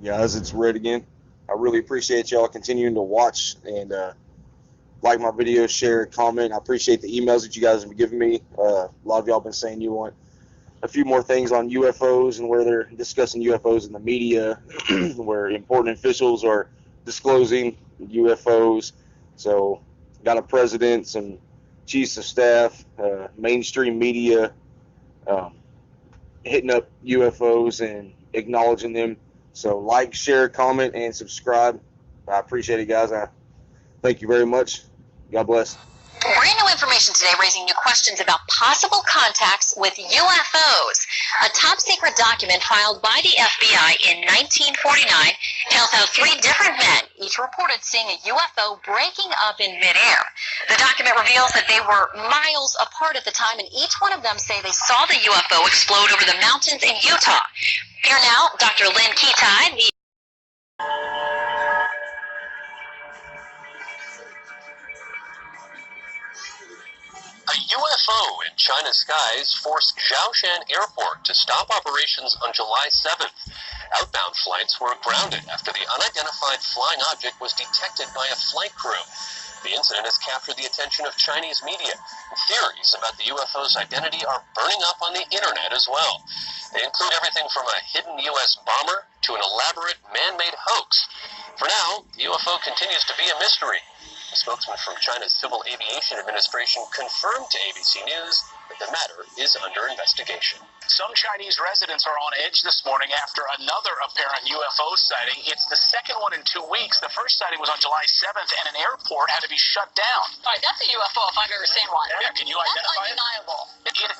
Guys, it's Red again. I really appreciate y'all continuing to watch and like my videos, share, comment. I appreciate the emails that you guys have been giving me. A lot of y'all been saying you want a few more things on UFOs and where they're discussing UFOs in the media, where important officials are disclosing UFOs. So, got a president, some chiefs of staff, mainstream media um, hitting up UFOs and acknowledging them. So, like, share, comment, and subscribe. I appreciate it, guys. I thank you very much. God bless. Brand new information today raising new questions about possible contacts with UFOs. A top secret document filed by the FBI in 1949 tells how three different men each reported seeing a UFO breaking up in midair. The document reveals that they were miles apart at the time, and each one of them say they saw the UFO explode over the mountains in Utah. Here now, Dr. Lynn Ketai, the A UFO in China's skies forced Zhoushan Airport to stop operations on July 7th. Outbound flights were grounded after the unidentified flying object was detected by a flight crew. The incident has captured the attention of Chinese media. Theories about the UFO's identity are burning up on the internet as well. They include everything from a hidden U.S. bomber to an elaborate man-made hoax. For now, the UFO continues to be a mystery. A spokesman from China's Civil Aviation Administration confirmed to ABC News that the matter is under investigation. Some Chinese residents are on edge this morning after another apparent UFO sighting. It's the second one in 2 weeks. The first sighting was on July 7th, and an airport had to be shut down. All right, that's a UFO if I've ever seen one. Yeah, can you identify it? That's undeniable.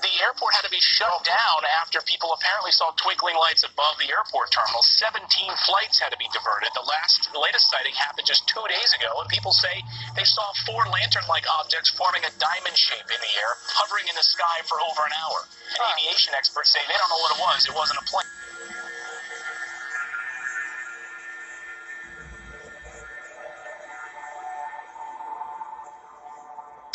The airport had to be shut down after people apparently saw twinkling lights above the airport terminal. 17 flights had to be diverted. The latest sighting happened just 2 days ago, and people say they saw four lantern-like objects forming a diamond shape in the air, hovering in the sky for over an hour. And aviation experts say they don't know what it was. It wasn't a plane.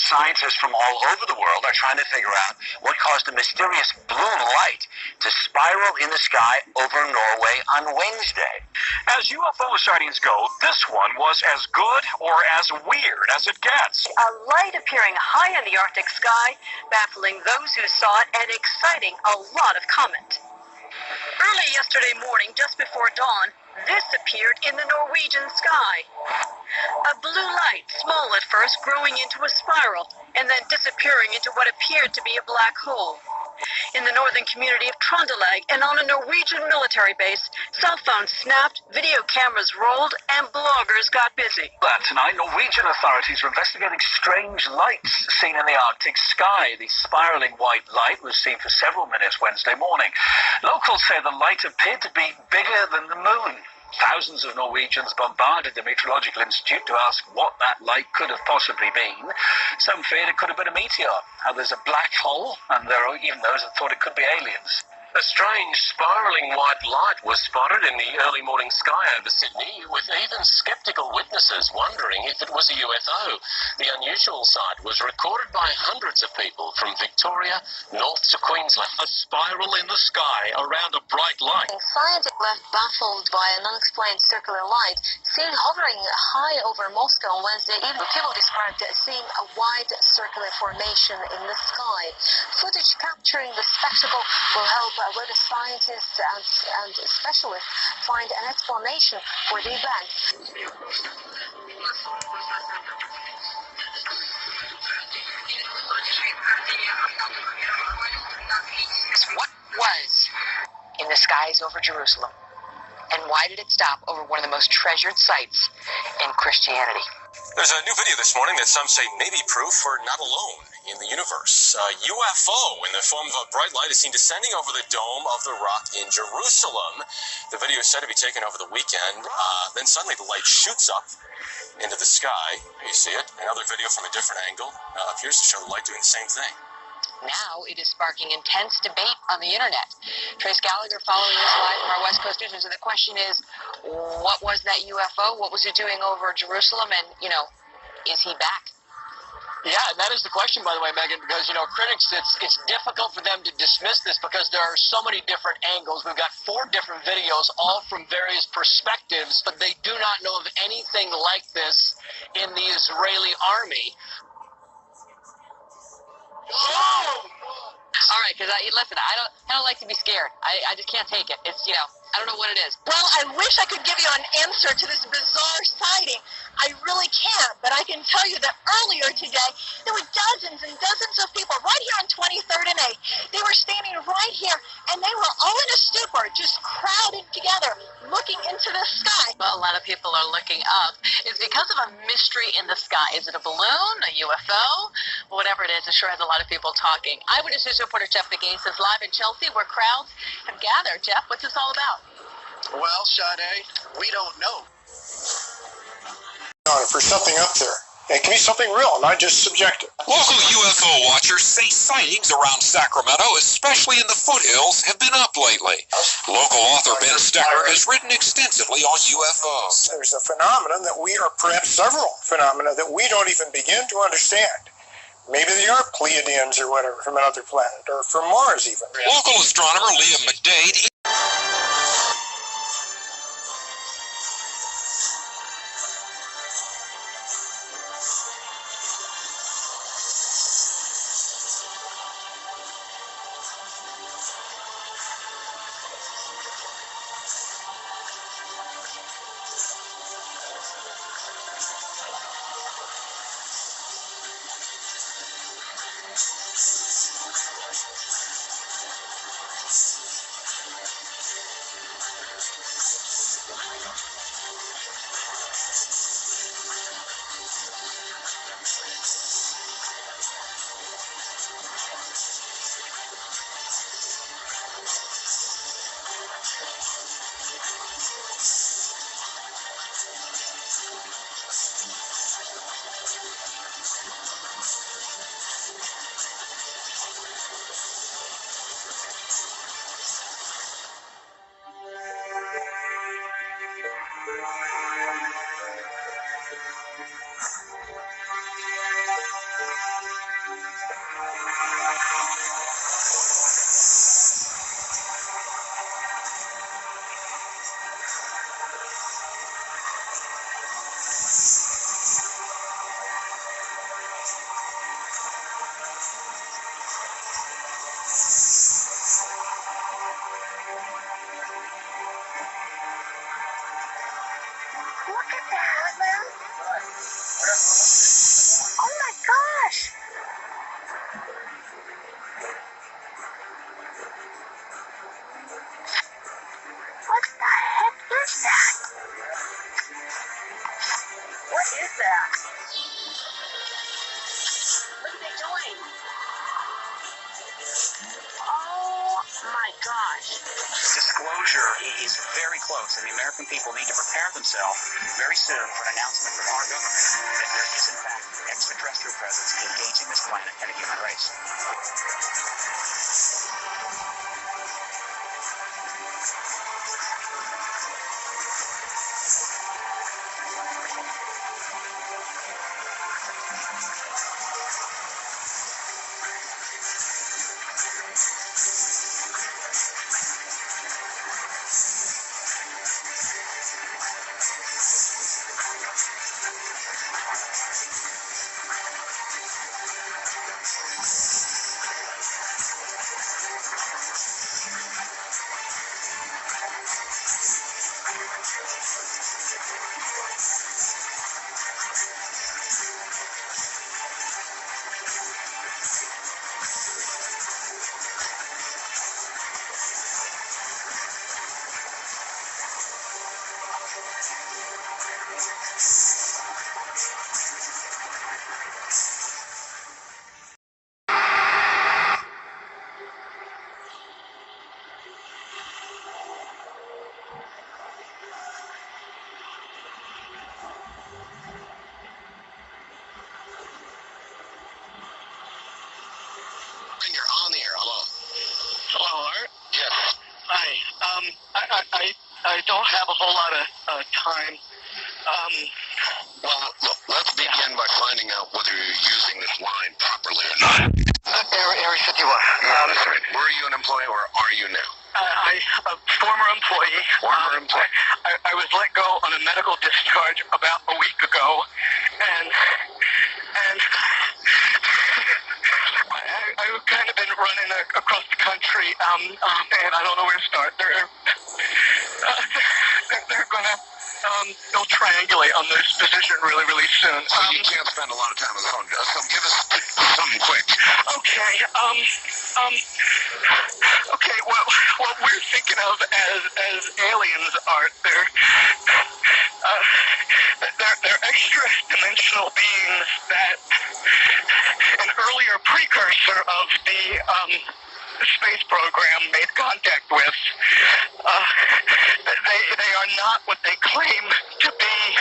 Scientists from all over the world are trying to figure out what caused a mysterious blue light to spiral in the sky over Norway on Wednesday. As UFO sightings go, this one was as good or as weird as it gets. A light appearing high in the Arctic sky, baffling those who saw it and exciting a lot of comment. Early yesterday morning, just before dawn, this appeared in the Norwegian sky. A blue light, small at first, growing into a spiral, and then disappearing into what appeared to be a black hole. In the northern community of Trondelag and on a Norwegian military base, cell phones snapped, video cameras rolled, and bloggers got busy. Tonight, Norwegian authorities are investigating strange lights seen in the Arctic sky. The spiraling white light was seen for several minutes Wednesday morning. Locals say the light appeared to be bigger than the moon. Thousands of Norwegians bombarded the Meteorological Institute to ask what that light could have possibly been. Some feared it could have been a meteor. Others a black hole, and there are even those that thought it could be aliens. A strange spiraling white light was spotted in the early morning sky over Sydney, with even skeptical witnesses wondering if it was a UFO. The unusual sight was recorded by hundreds of people from Victoria north to Queensland. A spiral in the sky around a bright light. scientists left baffled by an unexplained circular light seen hovering high over Moscow on Wednesday evening. People described seeing a wide circular formation in the sky. Footage capturing the spectacle will help whether scientists and specialists find an explanation for the event. What was in the skies over Jerusalem? And why did it stop over one of the most treasured sites in Christianity? There's a new video this morning that some say may be proof we're not alone in the universe. A UFO in the form of a bright light is seen descending over the Dome of the Rock in Jerusalem. The video is said to be taken over the weekend. Then suddenly the light shoots up into the sky. You see it. Another video from a different angle appears to show the light doing the same thing. Now it is sparking intense debate on the internet. Trace Gallagher following this live from our West Coast News. So the question is, what was that UFO? What was it doing over Jerusalem? And, is he back? Yeah, and that is the question, by the way, Megan, because, critics, it's difficult for them to dismiss this because there are so many different angles. We've got 4 different videos, all from various perspectives, but they do not know of anything like this in the Israeli army. All right, because listen, I don't like to be scared. I just can't take it. It's I don't know what it is. Well, I wish I could give you an answer to this bizarre sighting. I really can't, but I can tell you that earlier today, there were dozens and dozens of people right here on 23rd and 8. They were standing right here, and they were all in a stupor, just crowded together, looking into the sky. Well, a lot of people are looking up. It's because of a mystery in the sky. Is it a balloon, a UFO? Whatever it is, it sure has a lot of people talking. Eyewitness News reporter Jeff McGee is live in Chelsea, where crowds have gathered. Jeff, what's this all about? Well, Sade, we don't know. For something up there. It can be something real, not just subjective. Local UFO watchers say sightings around Sacramento, especially in the foothills, have been up lately. Local author Ben Stecker has written extensively on UFOs. There's a phenomenon that perhaps several phenomena that we don't even begin to understand. Maybe they are Pleiadians or whatever from another planet, or from Mars even. Local astronomer Liam McDade Look at that, man. Oh my gosh. What the heck is that? What is that? What are they doing? Oh my gosh. Disclosure is very close, and the American people need to prepare themselves very soon for an announcement from our government that there is, in fact, extraterrestrial presence engaging this planet and the human race. You're on the air. Hello. Hello, Art. Yes. Hi. I don't have a whole lot of time. Well, let's begin by finding out whether you're using this line properly or not. Area 51. That's right. Were you an employee or are you now? A former employee. I was let go on a medical discharge about a week ago, and I've kind of been running across the country, and I don't know where to start. They're gonna they'll triangulate on this position really, really soon. So you can't spend a lot of time on the phone. So give us something quick. Okay. Okay. Well, what we're thinking of as aliens are they're extra-dimensional beings that an earlier precursor of the space program made contact with. They are not what they claim to be.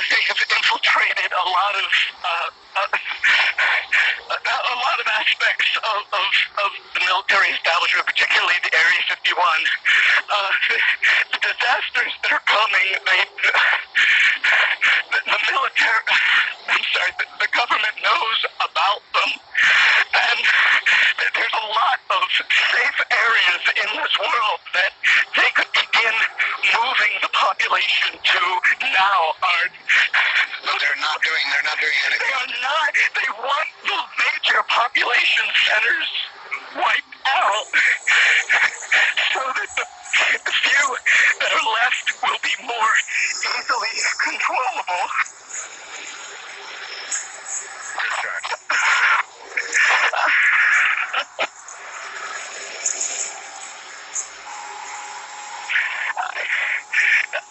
They have infiltrated a lot of aspects of the military establishment, particularly the Area 51. The disasters that are coming, the military, the government knows about them, and there's a lot of safe areas in this world that they could begin moving the population to now are. They're not doing anything. They are not. They want the major population centers wiped out so that the few that are left will be more easily controllable.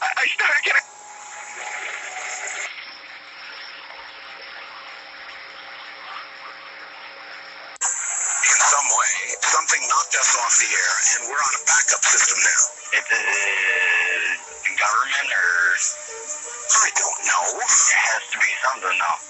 I started getting. In some way, something knocked us off the air, and we're on a backup system now. It's government or? I don't know. It has to be something, though.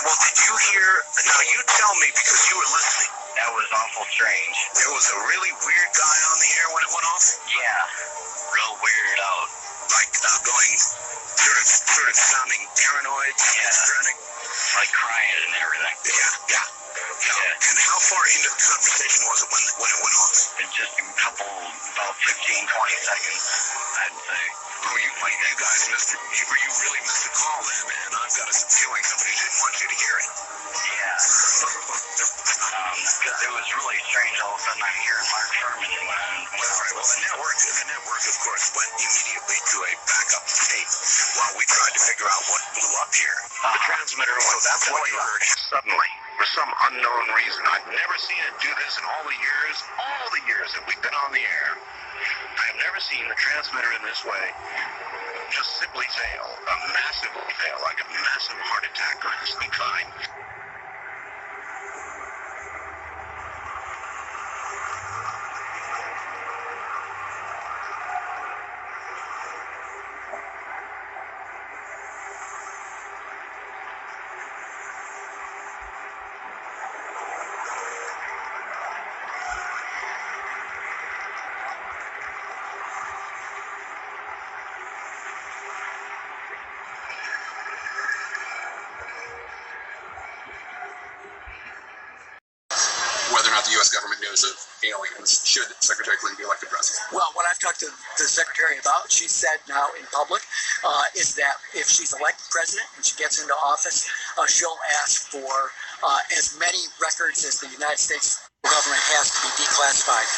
Well, did you hear? Now you tell me because you were listening. That was awful strange. There was a really weird guy on the air when it went off. Yeah, real weird out. Like going, sort of sounding paranoid, schizophrenic, like crying and everything. Yeah. And how far into the conversation was it when it went off? In just a couple, about 15, 20 seconds, I'd say. Oh, you guys missed it. You really missed the call then, man. I've got a feeling somebody didn't want you to hear it. Yeah. Because it was really strange. All of a sudden, I'm hearing Mark Furman when Well, the network, of course, went immediately to a backup state while we tried to figure out what blew up here. The transmitter was that's what you heard suddenly. For some unknown reason. I've never seen it do this in all the years that we've been on the air. I have never seen the transmitter in this way just simply fail. Massively fail, like a massive heart attack or some kind. Whether or not the U.S. government knows of aliens, should Secretary Clinton be elected president? Well, what I've talked to the Secretary about, she said now in public, is that if she's elected president and she gets into office, she'll ask for as many records as the United States government has to be declassified.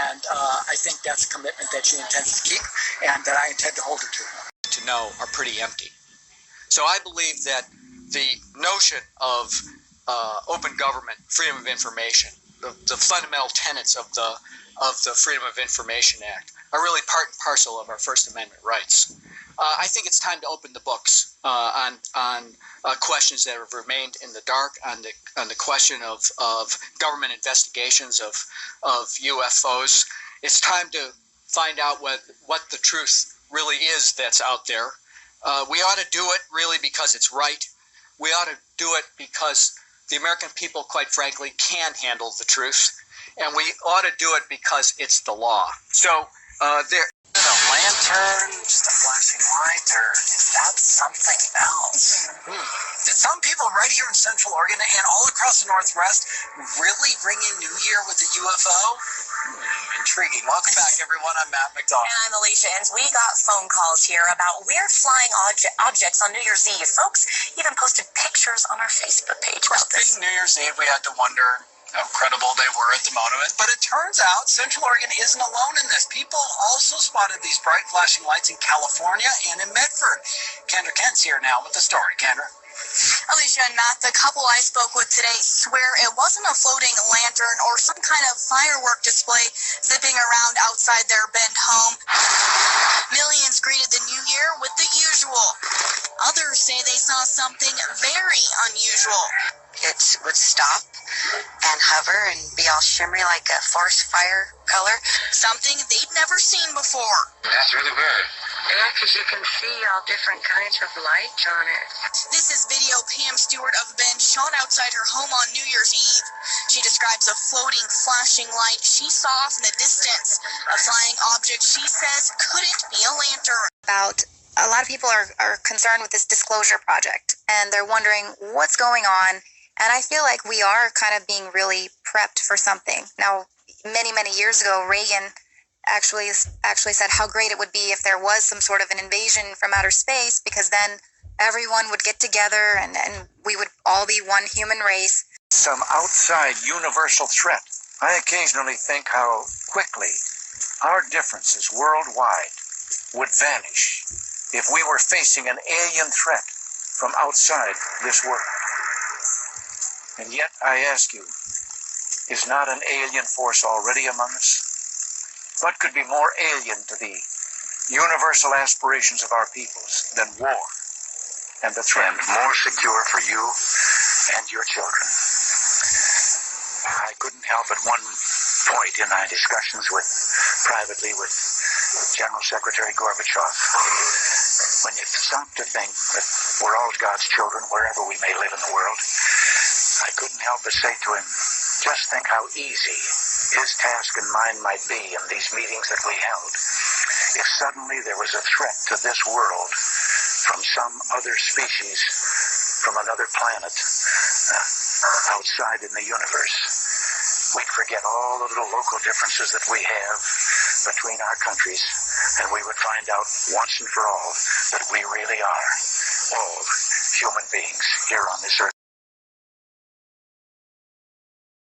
And I think that's a commitment that she intends to keep and that I intend to hold her to know are pretty empty. So I believe that the notion of open government, freedom of information, the fundamental tenets of the Freedom of Information Act are really part and parcel of our First Amendment rights. I think it's time to open the books on questions that have remained in the dark, on the question of government investigations of UFOs. It's time to find out what the truth really is that's out there. We ought to do it really because it's right. We ought to do it because the American people, quite frankly, can handle the truth. And we ought to do it because it's the law. So There. A lantern, just a flashing light, or is that something else? Did some people right here in Central Oregon and all across the Northwest really ring in New Year with a UFO? Intriguing. Welcome back, everyone. I'm Matt McDonald. And I'm Alicia, and we got phone calls here about weird flying objects on New Year's Eve. Folks even posted pictures on our Facebook page about this. Being New Year's Eve, we had to wonder how credible they were at the monument. But it turns out Central Oregon isn't alone in this. People also spotted these bright flashing lights in California and in Medford. Kendra Kent's here now with the story. Kendra? Alicia and Matt, the couple I spoke with today swear it wasn't a floating lantern or some kind of firework display zipping around outside their Bend home. Millions greeted the new year with the usual. Others say they saw something very unusual. It would stop and hover and be all shimmery like a forest fire color. Something they'd never seen before. That's really weird. Yeah, because you can see all different kinds of lights on it. This is video Pam Stewart of Bend shot outside her home on New Year's Eve. She describes a floating, flashing light she saw off in the distance. A flying object she says couldn't be a lantern. A lot of people are concerned with this disclosure project, and they're wondering what's going on. And I feel like we are kind of being really prepped for something. Now, many, many years ago, Reagan actually said how great it would be if there was some sort of an invasion from outer space, because then everyone would get together and we would all be one human race. Some outside universal threat. I occasionally think how quickly our differences worldwide would vanish if we were facing an alien threat from outside this world. And yet, I ask you, is not an alien force already among us? What could be more alien to the universal aspirations of our peoples than war and the threat? And more secure for you and your children. I couldn't help at one point in my discussions privately with General Secretary Gorbachev, when you stop to think that we're all God's children wherever we may live in the world, I couldn't help but say to him, just think how easy his task and mine might be in these meetings that we held if suddenly there was a threat to this world from some other species from another planet outside in the universe. We'd forget all the little local differences that we have between our countries, and we would find out once and for all that we really are all human beings here on this earth.